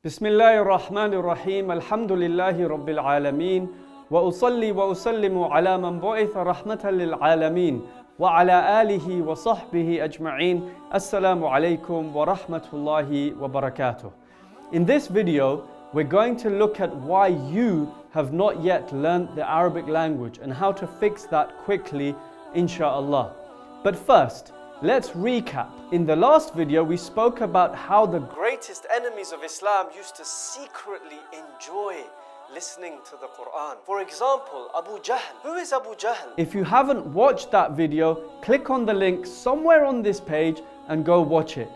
بسم الله الرحمن الرحيم الحمد لله رب العالمين وأصلي وأسلم على من بعث رحمة للعالمين وعلى آله وصحبه أجمعين. Assalamu alaikum wa rahmatullahi wa barakatuh. In this video, we're going to look at why you have not yet learned the Arabic language and how to fix that quickly, inshallah. But first, let's recap. In the last video, we spoke about how the greatest enemies of Islam used to secretly enjoy listening to the Qur'an. For example, Abu Jahl. Who is Abu Jahl? If you haven't watched that video, click on the link somewhere on this page and go watch it.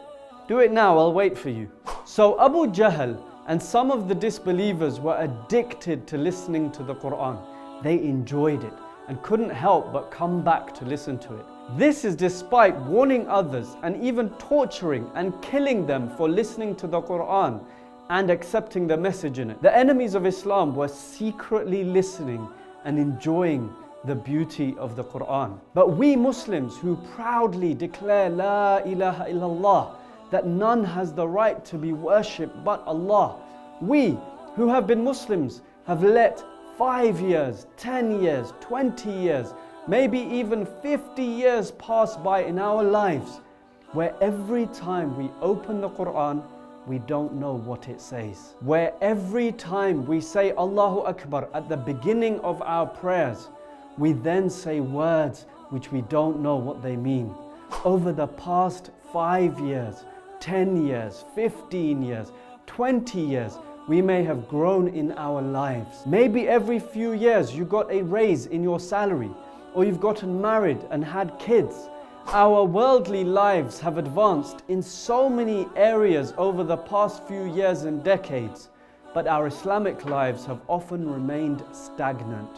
Do it now, I'll wait for you. So Abu Jahl and some of the disbelievers were addicted to listening to the Qur'an. They enjoyed it and couldn't help but come back to listen to it. This is despite warning others and even torturing and killing them for listening to the Qur'an and accepting the message in it. The enemies of Islam were secretly listening and enjoying the beauty of the Qur'an. But we Muslims who proudly declare La ilaha illallah, that none has the right to be worshipped but Allah, we who have been Muslims have let 5 years, 10 years, 20 years, maybe even 50 years pass by in our lives, where every time we open the Qur'an, we don't know what it says. Where every time we say Allahu Akbar at the beginning of our prayers, we then say words which we don't know what they mean. Over the past 5 years, 10 years, 15 years, 20 years, we may have grown in our lives. Maybe every few years you got a raise in your salary, or you've gotten married and had kids. Our worldly lives have advanced in so many areas over the past few years and decades, but our Islamic lives have often remained stagnant.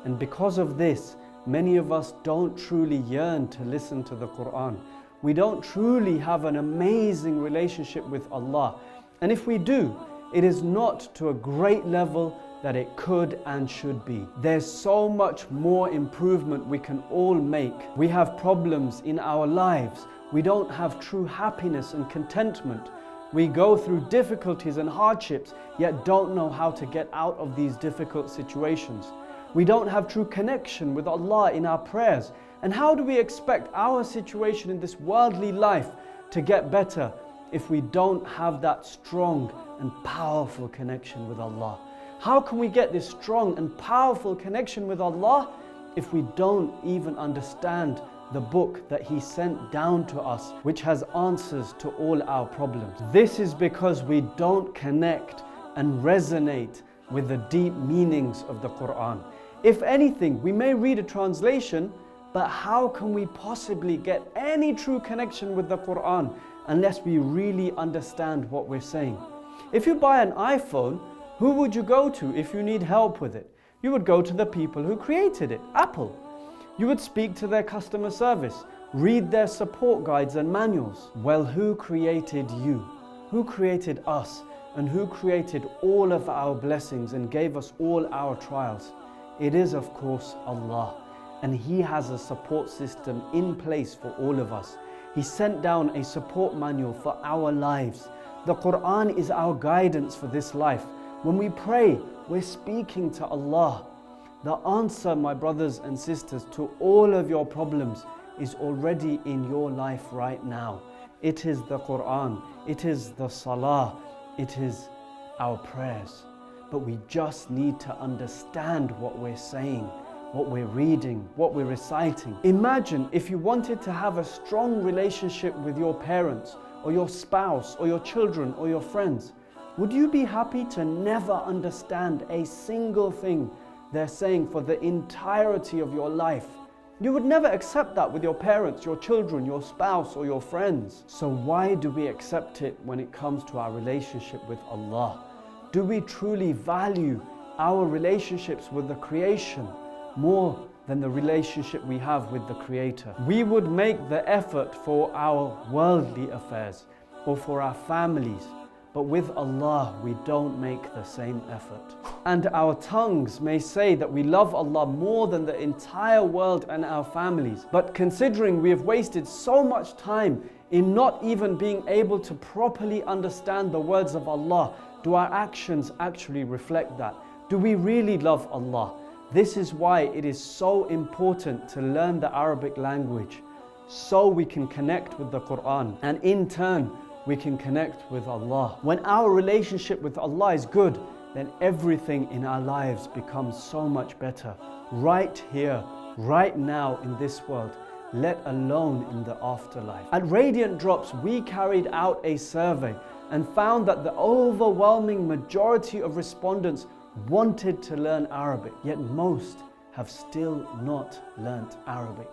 And because of this, many of us don't truly yearn to listen to the Qur'an. We don't truly have an amazing relationship with Allah. And if we do, it is not to a great level that it could and should be. There's so much more improvement we can all make. We have problems in our lives. We don't have true happiness and contentment. We go through difficulties and hardships, yet don't know how to get out of these difficult situations. We don't have true connection with Allah in our prayers. And how do we expect our situation in this worldly life to get better if we don't have that strong and powerful connection with Allah? How can we get this strong and powerful connection with Allah if we don't even understand the book that He sent down to us, which has answers to all our problems? This is because we don't connect and resonate with the deep meanings of the Qur'an. If anything, we may read a translation, but how can we possibly get any true connection with the Qur'an unless we really understand what we're saying? If you buy an iPhone, who would you go to if you need help with it? You would go to the people who created it, Apple. You would speak to their customer service, read their support guides and manuals. Well, who created you? Who created us? And who created all of our blessings and gave us all our trials? It is, of course, Allah. And He has a support system in place for all of us. He sent down a support manual for our lives. The Qur'an is our guidance for this life. When we pray, we're speaking to Allah. The answer, my brothers and sisters, to all of your problems is already in your life right now. It is the Qur'an, it is the Salah, it is our prayers. But we just need to understand what we're saying, what we're reading, what we're reciting. Imagine if you wanted to have a strong relationship with your parents, or your spouse, or your children, or your friends. Would you be happy to never understand a single thing they're saying for the entirety of your life? You would never accept that with your parents, your children, your spouse, or your friends. So why do we accept it when it comes to our relationship with Allah? Do we truly value our relationships with the creation more than the relationship we have with the Creator? We would make the effort for our worldly affairs or for our families, but with Allah, we don't make the same effort. And our tongues may say that we love Allah more than the entire world and our families. But considering we have wasted so much time in not even being able to properly understand the words of Allah, Do our actions actually reflect that? Do we really love Allah? This is why it is so important to learn the Arabic language, so we can connect with the Quran, and in turn we can connect with Allah. When our relationship with Allah is good, then everything in our lives becomes so much better. Right here, right now in this world, let alone in the afterlife. At Radiant Drops, we carried out a survey and found that the overwhelming majority of respondents wanted to learn Arabic, yet most have still not learnt Arabic.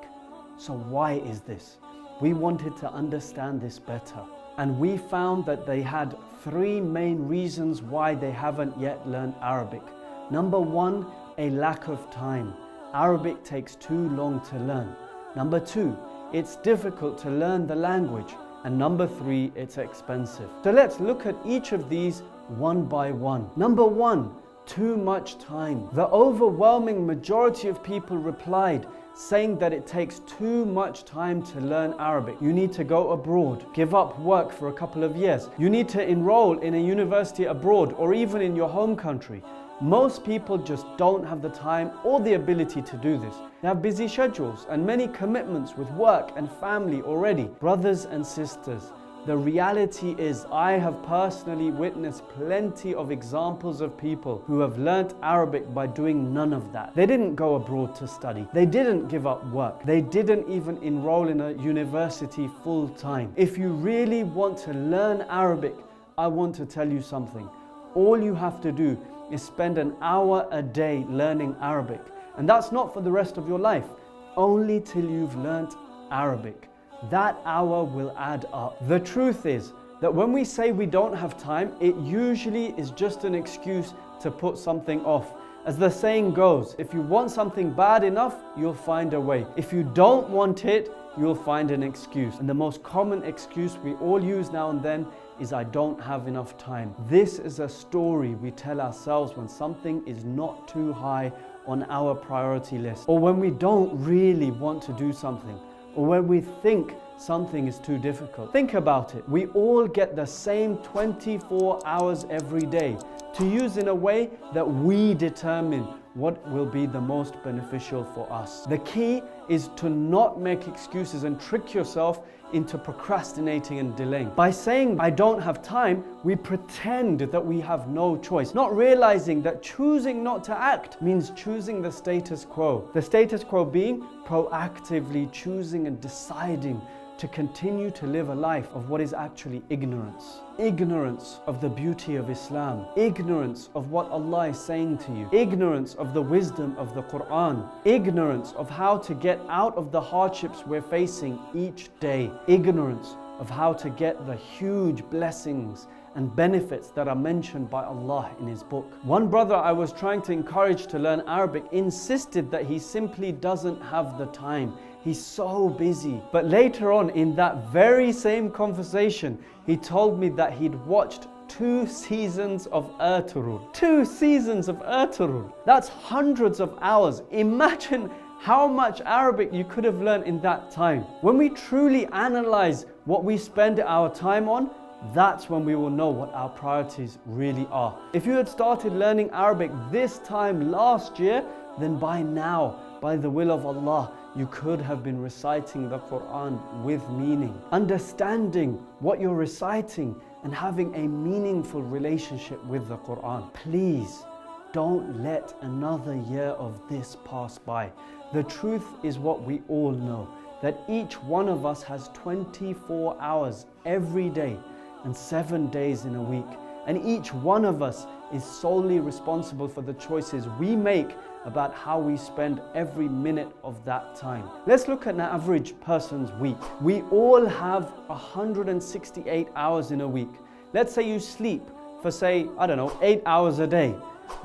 So why is this? We wanted to understand this better, and we found that they had 3 main reasons why they haven't yet learned Arabic. Number 1, a lack of time. Arabic takes too long to learn. Number 2, it's difficult to learn the language. And number 3, it's expensive. So let's look at each of these one by one. Number 1, too much time. The overwhelming majority of people replied saying that it takes too much time to learn Arabic. You need to go abroad, give up work for a couple of years. You need to enroll in a university abroad or even in your home country. Most people just don't have the time or the ability to do this. They have busy schedules and many commitments with work and family already. Brothers and sisters, the reality is I have personally witnessed plenty of examples of people who have learnt Arabic by doing none of that. They didn't go abroad to study. They didn't give up work. They didn't even enroll in a university full time. If you really want to learn Arabic, I want to tell you something. All you have to do is spend an hour a day learning Arabic. And that's not for the rest of your life, only till you've learnt Arabic. That hour will add up. The truth is that when we say we don't have time, it usually is just an excuse to put something off. As the saying goes, if you want something bad enough, you'll find a way. If you don't want it, you'll find an excuse. And the most common excuse we all use now and then is I don't have enough time. This is a story we tell ourselves when something is not too high on our priority list, or when we don't really want to do something, or when we think something is too difficult. Think about it. We all get the same 24 hours every day to use in a way that we determine what will be the most beneficial for us. The key is to not make excuses and trick yourself into procrastinating and delaying. By saying, I don't have time, we pretend that we have no choice, not realizing that choosing not to act means choosing the status quo. The status quo being proactively choosing and deciding to continue to live a life of what is actually ignorance. Ignorance of the beauty of Islam. Ignorance of what Allah is saying to you. Ignorance of the wisdom of the Qur'an. Ignorance of how to get out of the hardships we're facing each day. Ignorance of how to get the huge blessings and benefits that are mentioned by Allah in His book. One brother I was trying to encourage to learn Arabic insisted that he simply doesn't have the time. He's so busy. But later on in that very same conversation, he told me that he'd watched 2 seasons of Ertugrul. 2 seasons of Ertugrul. That's hundreds of hours. Imagine how much Arabic you could have learned in that time. When we truly analyze what we spend our time on, that's when we will know what our priorities really are. If you had started learning Arabic this time last year, then by now, by the will of Allah, you could have been reciting the Quran with meaning. Understanding what you're reciting and having a meaningful relationship with the Quran. Please don't let another year of this pass by. The truth is what we all know, that each one of us has 24 hours every day and 7 days in a week. And each one of us is solely responsible for the choices we make about how we spend every minute of that time. Let's look at an average person's week. We all have 168 hours in a week. Let's say you sleep for, say, 8 hours a day.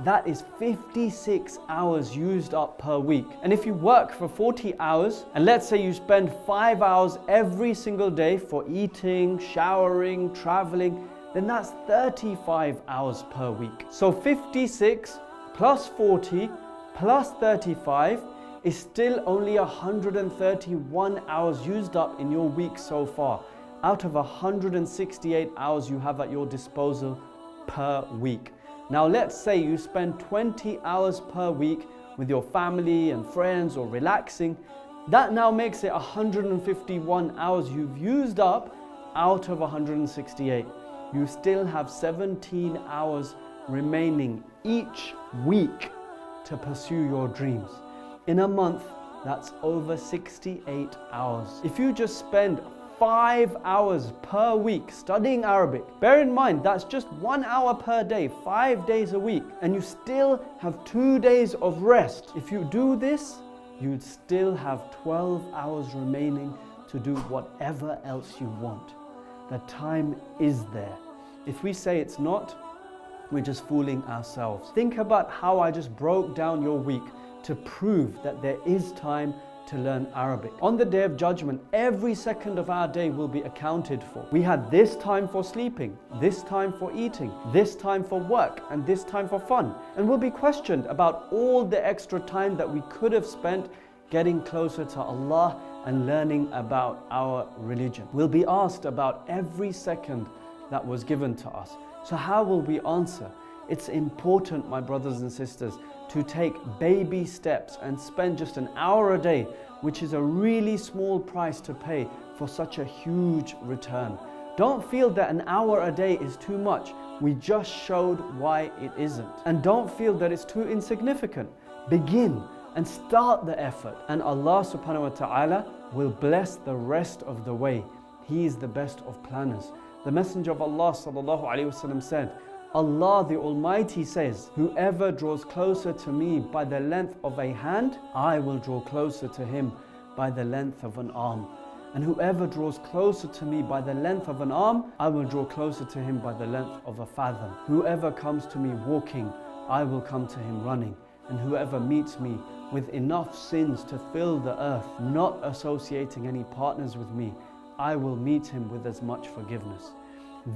That is 56 hours used up per week. And if you work for 40 hours, and let's say you spend 5 hours every single day for eating, showering, traveling, then that's 35 hours per week. So 56 plus 40 plus 35 is still only 131 hours used up in your week so far, out of 168 hours you have at your disposal per week. Now let's say you spend 20 hours per week with your family and friends or relaxing. That now makes it 151 hours you've used up out of 168. You still have 17 hours remaining each week to pursue your dreams. In a month, that's over 68 hours. If you just spend 5 hours per week studying Arabic, bear in mind that's just 1 hour per day, 5 days a week, and you still have 2 days of rest. If you do this, you'd still have 12 hours remaining to do whatever else you want. The time is there. If we say it's not, we're just fooling ourselves. Think about how I just broke down your week to prove that there is time to learn Arabic. On the Day of Judgment, every second of our day will be accounted for. We had this time for sleeping, this time for eating, this time for work, and this time for fun. And we'll be questioned about all the extra time that we could have spent getting closer to Allah and learning about our religion. We'll be asked about every second that was given to us. So how will we answer? It's important, my brothers and sisters, to take baby steps and spend just an hour a day, which is a really small price to pay for such a huge return. Don't feel that an hour a day is too much. We just showed why it isn't. And don't feel that it's too insignificant. Begin and start the effort, and Allah subhanahu wa ta'ala will bless the rest of the way. He is the best of planners. The Messenger of Allah sallallahu alaihi wasallam said, Allah the Almighty says, whoever draws closer to me by the length of a hand, I will draw closer to him by the length of an arm. And whoever draws closer to me by the length of an arm, I will draw closer to him by the length of a fathom. Whoever comes to me walking, I will come to him running. And whoever meets me with enough sins to fill the earth, not associating any partners with me, I will meet him with as much forgiveness.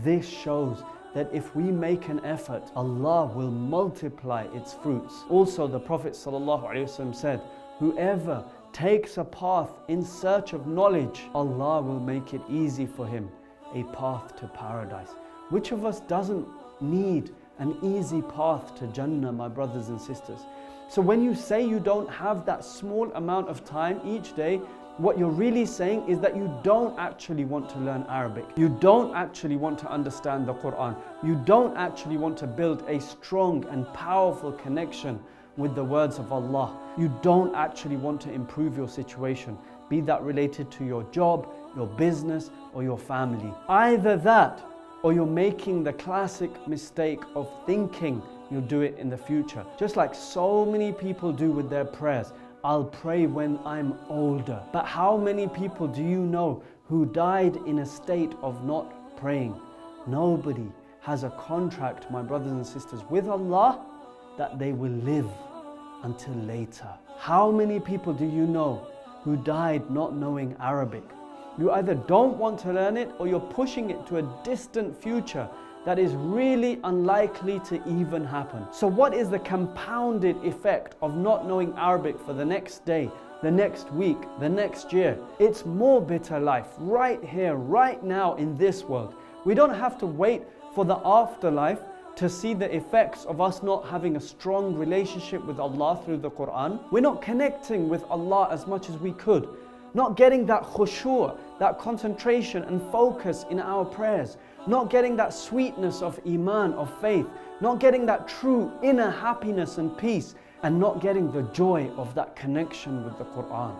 This shows that if we make an effort, Allah will multiply its fruits. Also, the Prophet ﷺ said, whoever takes a path in search of knowledge, Allah will make it easy for him, a path to paradise. Which of us doesn't need an easy path to Jannah, my brothers and sisters? So when you say you don't have that small amount of time each day, what you're really saying is that you don't actually want to learn Arabic. You don't actually want to understand the Qur'an. You don't actually want to build a strong and powerful connection with the words of Allah. You don't actually want to improve your situation, be that related to your job, your business, or your family. Either that, or you're making the classic mistake of thinking you'll do it in the future. Just like so many people do with their prayers. I'll pray when I'm older. But how many people do you know who died in a state of not praying? Nobody has a contract, my brothers and sisters, with Allah that they will live until later. How many people do you know who died not knowing Arabic? You either don't want to learn it or you're pushing it to a distant future that is really unlikely to even happen. So what is the compounded effect of not knowing Arabic for the next day, the next week, the next year? It's more bitter life right here, right now in this world. We don't have to wait for the afterlife to see the effects of us not having a strong relationship with Allah through the Qur'an. We're not connecting with Allah as much as we could. Not getting that khushu', that concentration and focus in our prayers. Not getting that sweetness of iman, of faith. Not getting that true inner happiness and peace. And not getting the joy of that connection with the Qur'an.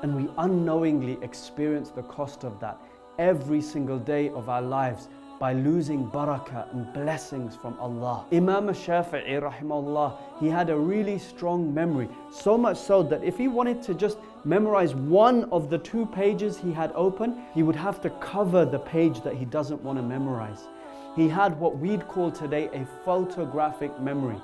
And we unknowingly experience the cost of that every single day of our lives by losing barakah and blessings from Allah. Imam al-Shafi'i rahimahullah, he had a really strong memory, so much so that if he wanted to just memorize one of the 2 pages he had open, he would have to cover the page that he doesn't want to memorize. He had what we'd call today a photographic memory.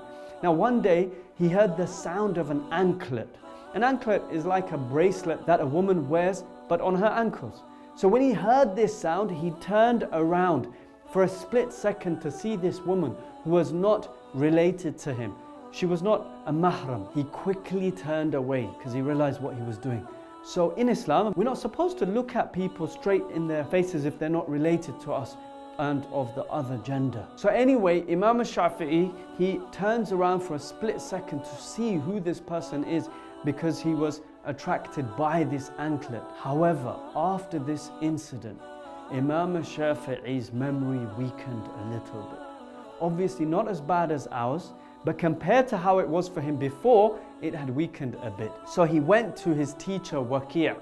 Now one day he heard the sound of an anklet. An anklet is like a bracelet that a woman wears but on her ankles. So when he heard this sound, he turned around for a split second to see this woman who was not related to him. She was not a mahram. He quickly turned away because he realized what he was doing. So in Islam, we're not supposed to look at people straight in their faces if they're not related to us. and of the other gender. So anyway, Imam al-Shafi'i, he turns around for a split second to see who this person is because he was attracted by this anklet. However, after this incident, Imam al-Shafi'i's memory weakened a little bit. Obviously not as bad as ours, but compared to how it was for him before, it had weakened a bit. So he went to his teacher Waqi'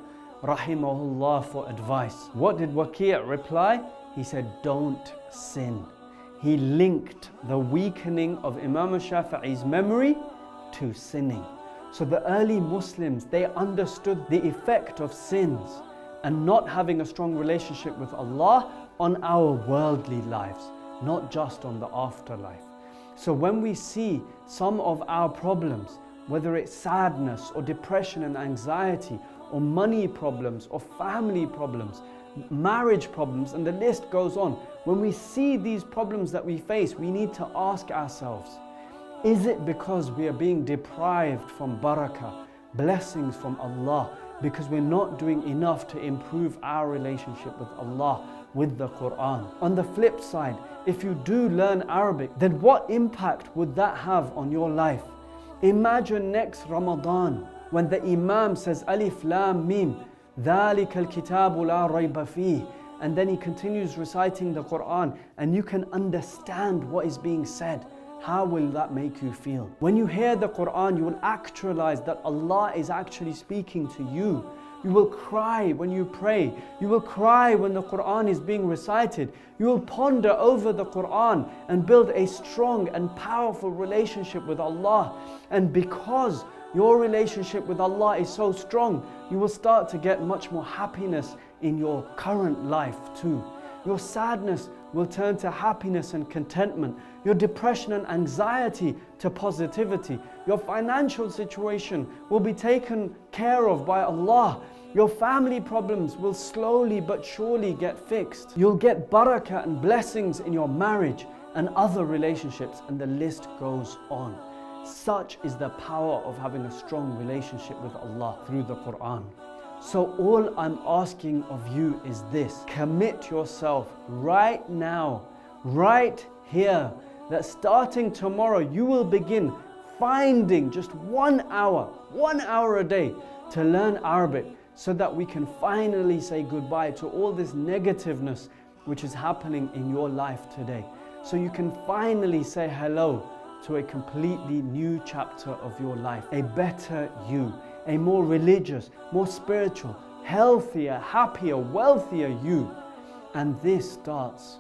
rahimahullah for advice. What did Waqi' reply? He said, don't sin. He linked the weakening of Imam al-Shafi'i's memory to sinning. So the early Muslims, they understood the effect of sins and not having a strong relationship with Allah on our worldly lives, not just on the afterlife. So when we see some of our problems, whether it's sadness or depression and anxiety, or money problems, or family problems, marriage problems, and the list goes on. When we see these problems that we face, we need to ask ourselves, is it because we are being deprived from barakah, blessings from Allah, because we're not doing enough to improve our relationship with Allah, with the Qur'an? On the flip side, if you do learn Arabic, then what impact would that have on your life? Imagine next Ramadan, when the Imam says, Alif Lam Mim, ذَلِكَ الْكِتَابُ لَا رَيْبَ فِيهِ, and then he continues reciting the Qur'an, and you can understand what is being said. How will that make you feel? When you hear the Qur'an, you will actualize that Allah is actually speaking to you. You will cry when you pray. You will cry when the Qur'an is being recited. You will ponder over the Qur'an and build a strong and powerful relationship with Allah. And because your relationship with Allah is so strong, you will start to get much more happiness in your current life too. Your sadness will turn to happiness and contentment. Your depression and anxiety to positivity. Your financial situation will be taken care of by Allah. Your family problems will slowly but surely get fixed. You'll get barakah and blessings in your marriage and other relationships, and the list goes on. Such is the power of having a strong relationship with Allah through the Qur'an. So all I'm asking of you is this: commit yourself right now, right here, that starting tomorrow you will begin finding just 1 hour a day to learn Arabic, so that we can finally say goodbye to all this negativeness which is happening in your life today. So you can finally say hello to a completely new chapter of your life, a better you, a more religious, more spiritual, healthier, happier, wealthier you. And this starts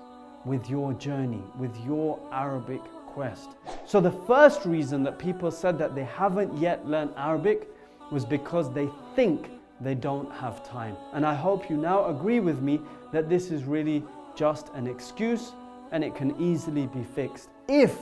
with your journey, with your Arabic quest. So the first reason that people said that they haven't yet learned Arabic was because they think they don't have time. And I hope you now agree with me that this is really just an excuse, and it can easily be fixed if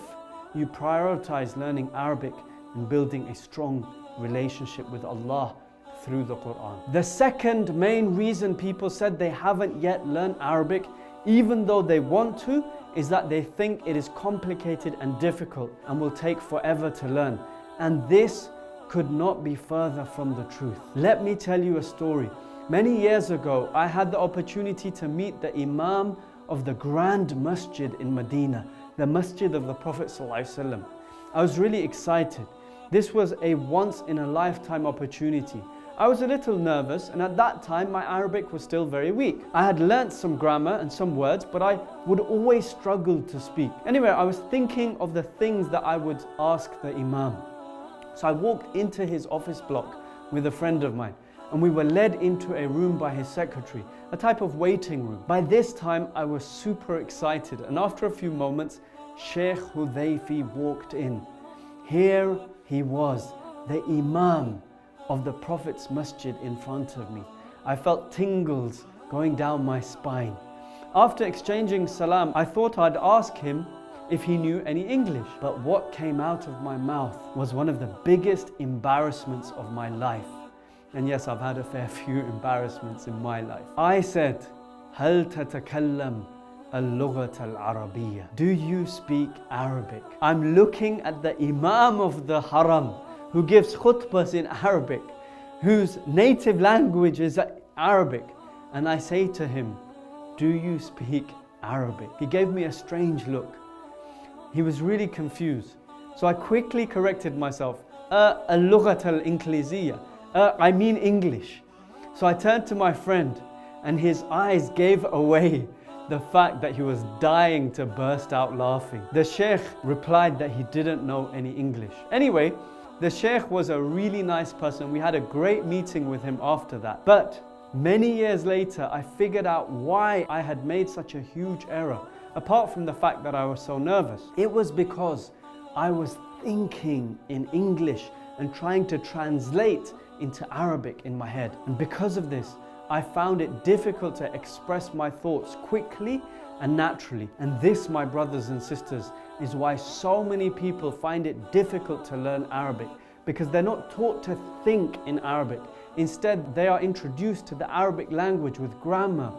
you prioritize learning Arabic and building a strong relationship with Allah through the Qur'an. The second main reason people said they haven't yet learned Arabic, even though they want to, is that they think it is complicated and difficult and will take forever to learn. And this could not be further from the truth. Let me tell you a story. Many years ago, I had the opportunity to meet the Imam of the Grand Masjid in Medina, the Masjid of the Prophet ﷺ. I was really excited. This was a once-in-a-lifetime opportunity. I was a little nervous, and at that time my Arabic was still very weak. I had learnt some grammar and some words, but I would always struggle to speak. Anyway, I was thinking of the things that I would ask the Imam. So I walked into his office block with a friend of mine, and we were led into a room by his secretary, a type of waiting room. By this time I was super excited, and after a few moments, Sheikh Hudayfi walked in. Here he was, the Imam of the Prophet's Masjid in front of me. I felt tingles going down my spine. After exchanging salam, I thought I'd ask him if he knew any English. But what came out of my mouth was one of the biggest embarrassments of my life. And yes, I've had a fair few embarrassments in my life. I said, هل تتكلم اللغة العربية? Do you speak Arabic? I'm looking at the Imam of the Haram, who gives khutbahs in Arabic, whose native language is Arabic. And I say to him, do you speak Arabic. He gave me a strange look. He was really confused. So I quickly corrected myself. اللغة الإنجليزية. I mean English. So I turned to my friend and his eyes gave away the fact that he was dying to burst out laughing. The Sheikh replied that he didn't know any English. Anyway, the Sheikh was a really nice person. We had a great meeting with him after that. But many years later, I figured out why I had made such a huge error. Apart from the fact that I was so nervous, it was because I was thinking in English and trying to translate into Arabic in my head. And because of this, I found it difficult to express my thoughts quickly and naturally. And this, my brothers and sisters, is why so many people find it difficult to learn Arabic, because they're not taught to think in Arabic. Instead, they are introduced to the Arabic language with grammar,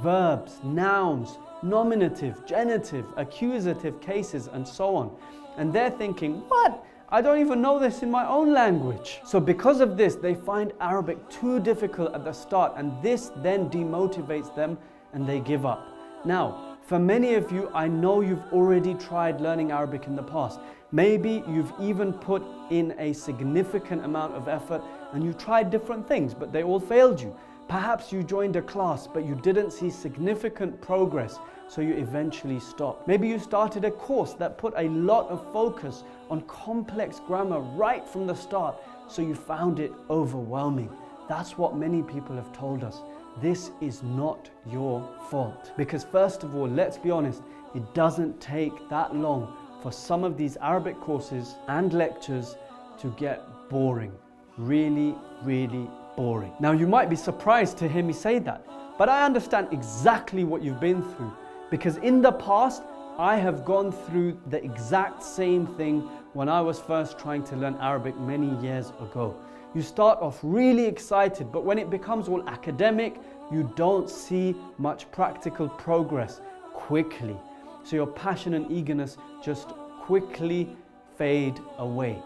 verbs, nouns, nominative, genitive, accusative cases, and so on. And they're thinking, what? I don't even know this in my own language. So because of this, they find Arabic too difficult at the start, and this then demotivates them and they give up. Now, for many of you, I know you've already tried learning Arabic in the past. Maybe you've even put in a significant amount of effort and you tried different things, but they all failed you. Perhaps you joined a class, but you didn't see significant progress, so you eventually stopped. Maybe you started a course that put a lot of focus on complex grammar right from the start, so you found it overwhelming. That's what many people have told us. This is not your fault. Because first of all, let's be honest, it doesn't take that long for some of these Arabic courses and lectures to get boring. Really, really boring. Now you might be surprised to hear me say that, but I understand exactly what you've been through, because in the past I have gone through the exact same thing when I was first trying to learn Arabic many years ago. You start off really excited, but when it becomes all academic, you don't see much practical progress quickly. So your passion and eagerness just quickly fade away.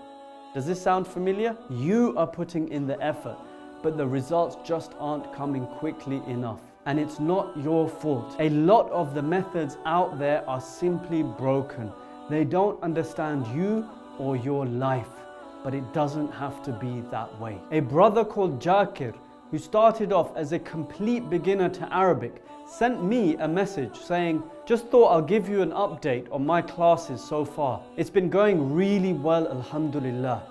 Does this sound familiar? You are putting in the effort, but the results just aren't coming quickly enough. And it's not your fault. A lot of the methods out there are simply broken. They don't understand you or your life, but it doesn't have to be that way. A brother called Jakir, who started off as a complete beginner to Arabic, sent me a message saying, just thought I'll give you an update on my classes so far. It's been going really well, alhamdulillah.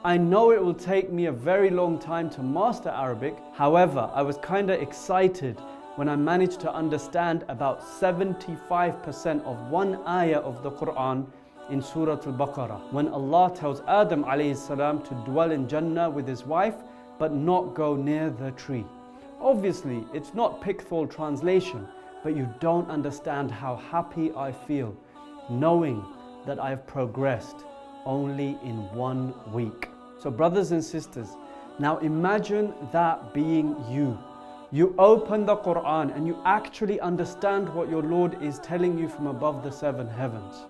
I know it will take me a very long time to master Arabic. However, I was kinda excited when I managed to understand about 75% of one ayah of the Qur'an in Surah Al-Baqarah, when Allah tells Adam alayhi salam to dwell in Jannah with his wife, but not go near the tree. Obviously, it's not pictorial translation, but you don't understand how happy I feel knowing that I've progressed only in 1 week. So brothers and sisters, now imagine that being you. You open the Qur'an and you actually understand what your Lord is telling you from above the 7 heavens.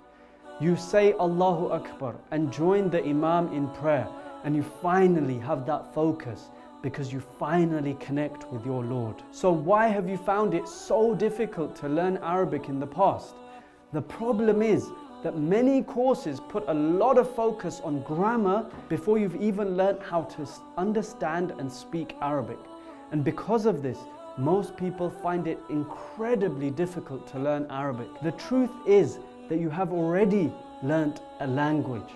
You say Allahu Akbar and join the Imam in prayer, and you finally have that focus because you finally connect with your Lord. So why have you found it so difficult to learn Arabic in the past? The problem is that many courses put a lot of focus on grammar before you've even learned how to understand and speak Arabic. And because of this, most people find it incredibly difficult to learn Arabic. The truth is that you have already learnt a language.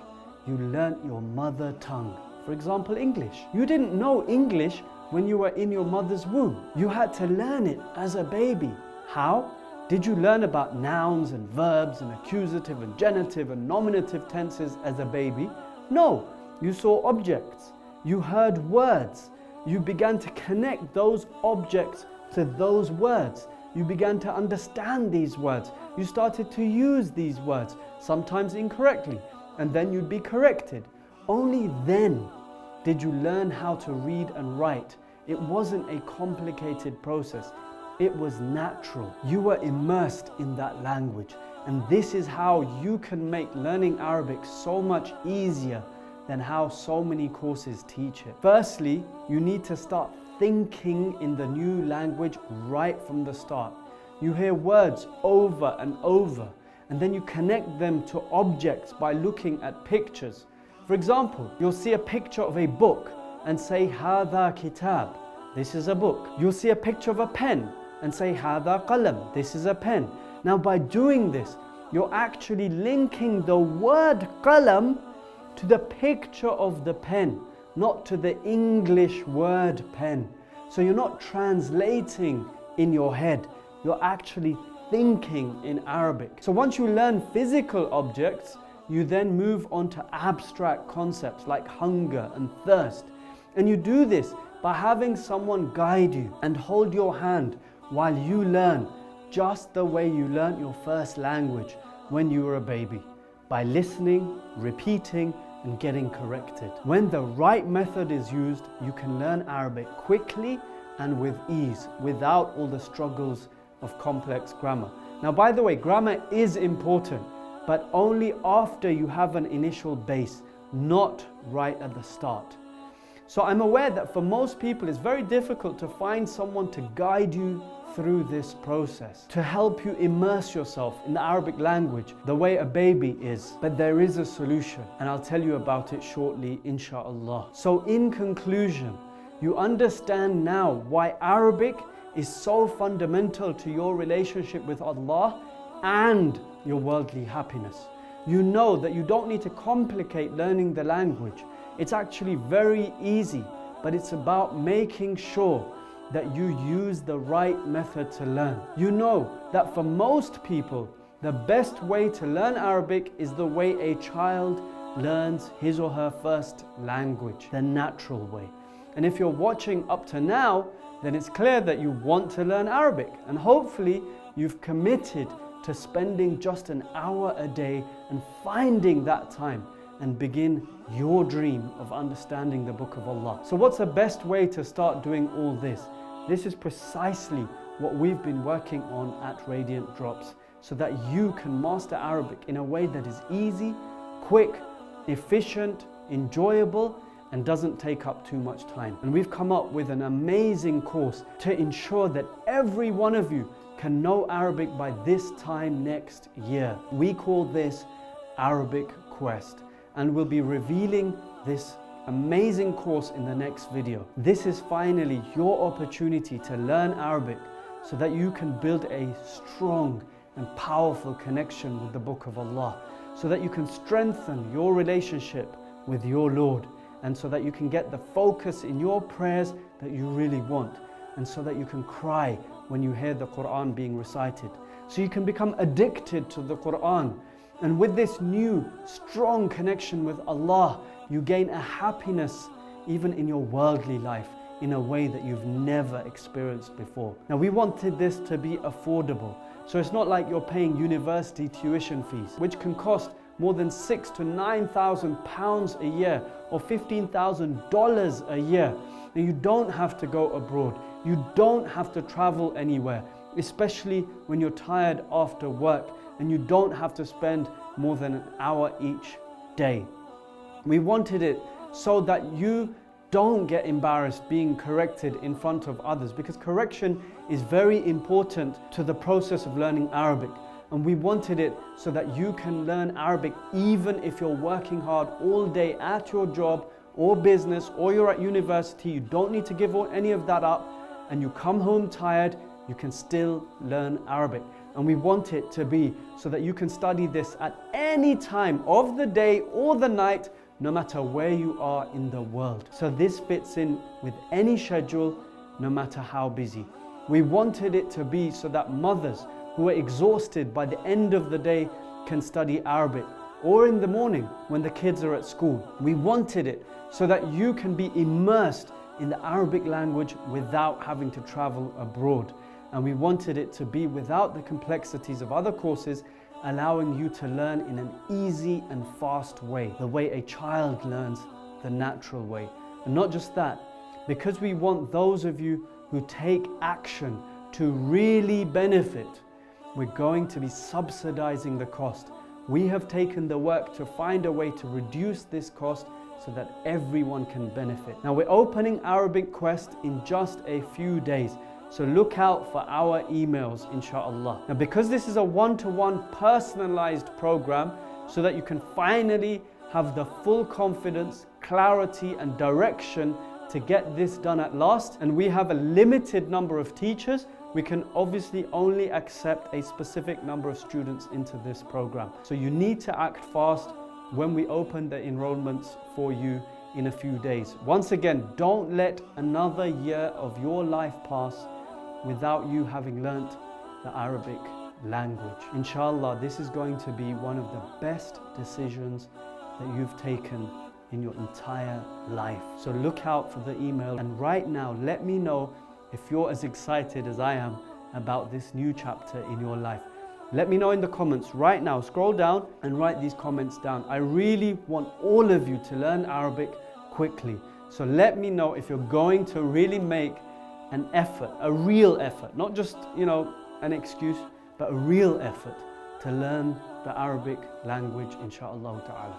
You learnt your mother tongue. For example, English. You didn't know English when you were in your mother's womb. You had to learn it as a baby. How? Did you learn about nouns and verbs and accusative and genitive and nominative tenses as a baby? No. You saw objects. You heard words. You began to connect those objects to those words. You began to understand these words. You started to use these words, sometimes incorrectly, and then you'd be corrected. Only then did you learn how to read and write. It wasn't a complicated process. It was natural. You were immersed in that language. And this is how you can make learning Arabic so much easier than how so many courses teach it. Firstly, you need to start thinking in the new language right from the start. you hear words over and over, and then you connect them to objects by looking at pictures. For example, you'll see a picture of a book and say, "Hada kitab," this is a book. You'll see a picture of a pen and say, "Hada qalam," this is a pen. Now by doing this, you're actually linking the word qalam to the picture of the pen, not to the English word pen. So you're not translating in your head, you're actually thinking in Arabic. So once you learn physical objects, you then move on to abstract concepts like hunger and thirst. And you do this by having someone guide you and hold your hand while you learn, just the way you learnt your first language when you were a baby, by listening, repeating, and getting corrected. When the right method is used, you can learn Arabic quickly and with ease, without all the struggles of complex grammar. Now, by the way, grammar is important, but only after you have an initial base, not right at the start. So I'm aware that for most people it's very difficult to find someone to guide you through this process, to help you immerse yourself in the Arabic language the way a baby is. But there is a solution, and I'll tell you about it shortly, inshallah. So in conclusion, you understand now why Arabic is so fundamental to your relationship with Allah and your worldly happiness. You know that you don't need to complicate learning the language. It's actually very easy, but it's about making sure that you use the right method to learn. You know that for most people, the best way to learn Arabic is the way a child learns his or her first language, the natural way. And if you're watching up to now, then it's clear that you want to learn Arabic, and hopefully you've committed to spending just an hour a day and finding that time and begin your dream of understanding the Book of Allah. So what's the best way to start doing all this? This is precisely what we've been working on at Radiant Drops, so that you can master Arabic in a way that is easy, quick, efficient, enjoyable, and doesn't take up too much time. And we've come up with an amazing course to ensure that every one of you can know Arabic by this time next year. We call this Arabic Quest, and we'll be revealing this amazing course in the next video. This is finally your opportunity to learn Arabic so that you can build a strong and powerful connection with the Book of Allah, so that you can strengthen your relationship with your Lord, and so that you can get the focus in your prayers that you really want, and so that you can cry when you hear the Qur'an being recited, so you can become addicted to the Qur'an. And with this new strong connection with Allah, you gain a happiness even in your worldly life in a way that you've never experienced before. Now, we wanted this to be affordable, so it's not like you're paying university tuition fees, which can cost more than £6,000 to £9,000 a year, or $15,000 a year. Now, you don't have to go abroad. You don't have to travel anywhere, especially when you're tired after work, and you don't have to spend more than an hour each day. We wanted it so that you don't get embarrassed being corrected in front of others, because correction is very important to the process of learning Arabic. And we wanted it so that you can learn Arabic even if you're working hard all day at your job or business, or you're at university. You don't need to give any of that up, and you come home tired, you can still learn Arabic. And we want it to be so that you can study this at any time of the day or the night, no matter where you are in the world. So this fits in with any schedule, no matter how busy. We wanted it to be so that mothers who are exhausted by the end of the day can study Arabic, or in the morning when the kids are at school. We wanted it so that you can be immersed in the Arabic language without having to travel abroad. And we wanted it to be without the complexities of other courses, allowing you to learn in an easy and fast way, the way a child learns, the natural way. And not just that, because we want those of you who take action to really benefit, we're going to be subsidizing the cost. We have taken the work to find a way to reduce this cost so that everyone can benefit. Now, we're opening Arabic Quest in just a few days. So look out for our emails, inshallah. Now, because this is a one-to-one personalized program, so that you can finally have the full confidence, clarity and direction to get this done at last, and we have a limited number of teachers, we can obviously only accept a specific number of students into this program. So you need to act fast when we open the enrollments for you in a few days. Once again, don't let another year of your life pass without you having learnt the Arabic language. Inshallah, this is going to be one of the best decisions that you've taken in your entire life. So look out for the email, and right now let me know if you're as excited as I am about this new chapter in your life. Let me know in the comments right now. Scroll down and write these comments down. I really want all of you to learn Arabic quickly. So let me know if you're going to really make an effort, a real effort, not just, an excuse, but a real effort to learn the Arabic language, inshallah ta'ala.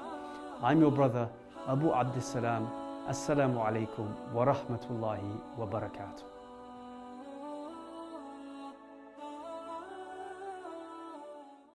I'm your brother, Abu Abdissalam. Assalamu alaikum wa rahmatullahi wa barakatuh.